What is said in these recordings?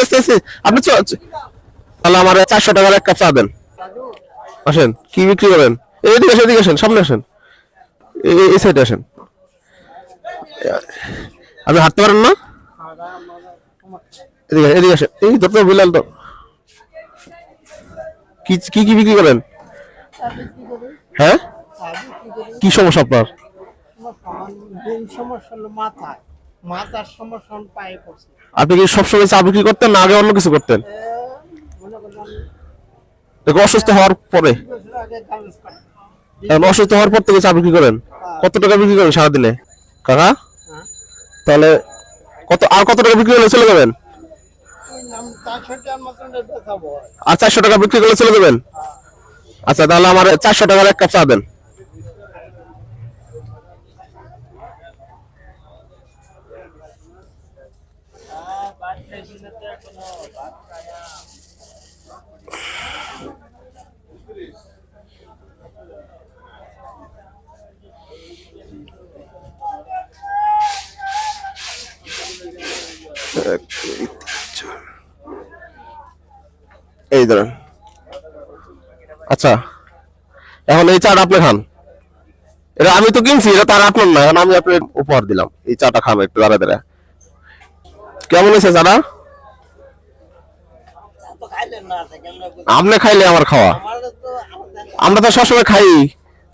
আস্তে আপনি তাহলে আমার 400 টাকার এক কাপ চা দেন। আসেন, কি বিক্রি করেন? এদিকে আসেন, সামনে আসেন, এই সাইডে আসেন। আপনি হাঁটতে পারেন না? এদিকে আসেন, এই তো বিলাল তো। কি কি কি বিক্রি করেন? হ্যাঁ, কি সমস্যা আপনার? আপনি কি সবসময় চা বিক্রি করতেন না আগে অন্য কিছু করতেন? অসুস্থ হওয়ার পরে? অসুস্থ হওয়ার পর থেকে চা বিক্রি করেন? কত টাকা বিক্রি করেন সারাদিনে কাকা? তাহলে কত টাকা বিক্রি করলে চলে যাবেন? আর 400 টাকা বিক্রি করলে চলে যাবেন? আচ্ছা, তাহলে আমার 400 টাকার এক কাপ চা দেন। এই ধরেন। আচ্ছা, এখন এই চাটা আপনি খান। এটা আমি তো কিনছি, এটা তার আপনার না, এখন আমি আপনার উপহার দিলাম। এই চাটা খান একটু দাঁড়া দাঁড়া। কেমন হয়েছে চাটা? আপনি খাইলে আমার খাওয়া। আমরা তো সবসময় খাই,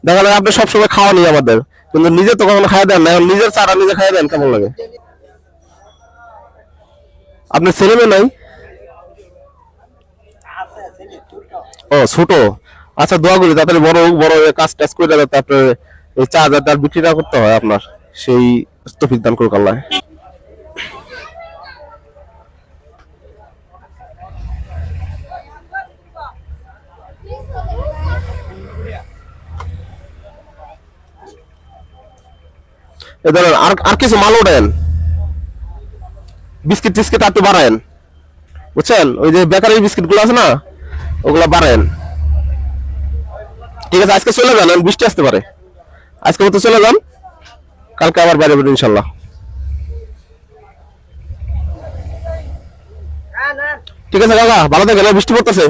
দেখা যায় আপনি সবসময় খাওয়া নেই আমাদের, কিন্তু নিজে তো কখনো খাই দেন না। এখন নিজের চাটা নিজে খাই দেন, কেমন লাগে? আপনার ছেলে মেয়ে নাই? ও ছোট। আচ্ছা, দোয়া করি তাড়াতাড়ি বড় বড় কাজ টাজ করে যাতে আপনার এই চা যাতে আর বিক্রি না করতে হয় আপনার, সেই তৌফিক দান করুক আল্লাহ। এ ধরেন, আর কিছু মাল ওঠেন, বিস্কিট টিস্কিট একটু বাড়ায়েন, বুঝছেন? ওই যে বেকারির বিস্কিট গুলো আছে না, ওগুলা বাড়ায়েন। ঠিক আছে, আজকে চলে যান, বৃষ্টি আসতে পারে। আজকে মতো চলে যান, কালকে আবার বাইরে বেরোন ইনশাল্লাহ। ঠিক আছে কাকা, ভালো থাকেন। বৃষ্টি পড়তেছে,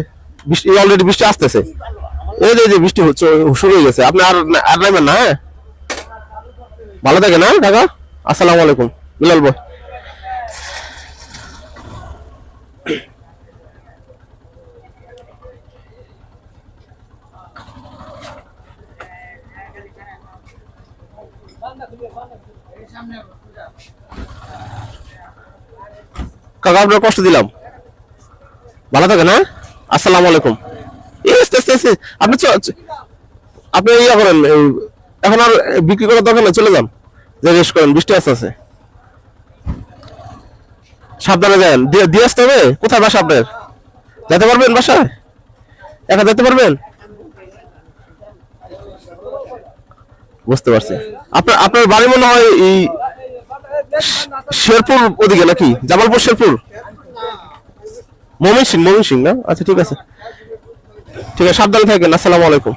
বৃষ্টি অলরেডি বৃষ্টি আসতেছে। এই যে বৃষ্টি হচ্ছে, শুরু হয়ে গেছে। আপনি আর নামবেন না? হ্যাঁ, ভালো থাকেন। হ্যাঁ কাকা, আসসালামু আলাইকুম। বিলাল ভাই, কাকা আপনার কষ্ট দিলাম। ভালো থাকেন। হ্যাঁ, আসসালামু আলাইকুম। আপনি আপনি ইয়া করেন, এখন আর বিক্রি করার দরকার নেই, চলে যান, যে রেস্ট করেন, বৃষ্টি আসতেছে। সাবধানে যান, দিয়ে আসতে হবে। কোথায় বাসা আপনার? যেতে পারবেন বাসায়? একা যেতে পারবেন? বুঝতে পারছি। আপনার আপনার বাড়ি মনে হয় এই শেরপুর ওদিকে নাকি? জামালপুর, শেরপুর, ময়মনসিং না? আচ্ছা ঠিক আছে, ঠিক আছে, সাবধানে থাকেন। আসসালামু আলাইকুম।